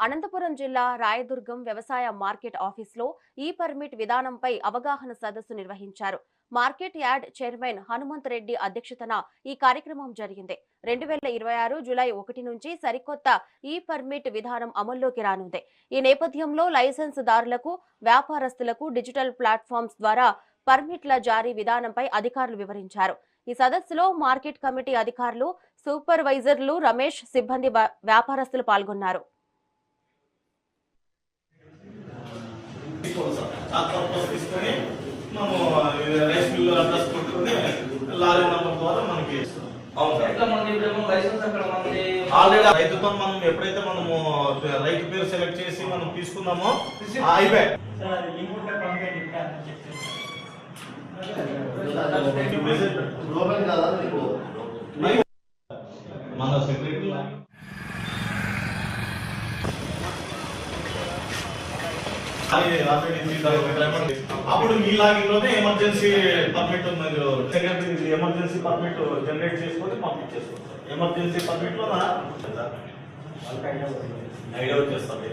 అనంతపురం జిల్లా రాయదుర్గం వ్యవసాయ మార్కెట్ ఆఫీసులో ఈ పర్మిట్ విధానంపై అవగాహన సదస్సు నిర్వహించారు. Market yard chairman Hanumanth Reddy అధ్యక్షతన ఈ కార్యక్రమం జరిగింది. 2026 జూలై 1 నుంచి సరికొత్త ఈ పర్మిట్ విధానం అమల్లోకి రానుంది. ఈ నేపథ్యంలో లైసెన్సుదారులకు, వ్యాపారస్తులకు డిజిటల్ ప్లాట్ఫామ్స్ ద్వారా పర్మిట్ల జారీ విధానంపై అధికారులు వివరించారు. ఈ సదస్సులో మార్కెట్ కమిటీ అధికారులు, సూపర్వైజర్లు, రమేష్, సిబ్బంది, వ్యాపారస్తులు పాల్గొన్నారు. రైస్ మిల్ అడ్రస్ కొట్టుకుని లారీ నంబర్ ద్వారా మనకి ఆల్రెడీ రైతుతో మనం ఎప్పుడైతే మనము రైతు పేరు సెలెక్ట్ చేసి మనం తీసుకున్నామో అయిపోయాయి. మన సెక్రటరీ అప్పుడు మీ లాగిన్ లోనే emergency permit secretary emergency permit generate చేసుకొని పంపించేసుకుంటారు. ఎమర్జెన్సీ పర్మిట్ లో ఐడియా వచ్చేస్తుంది.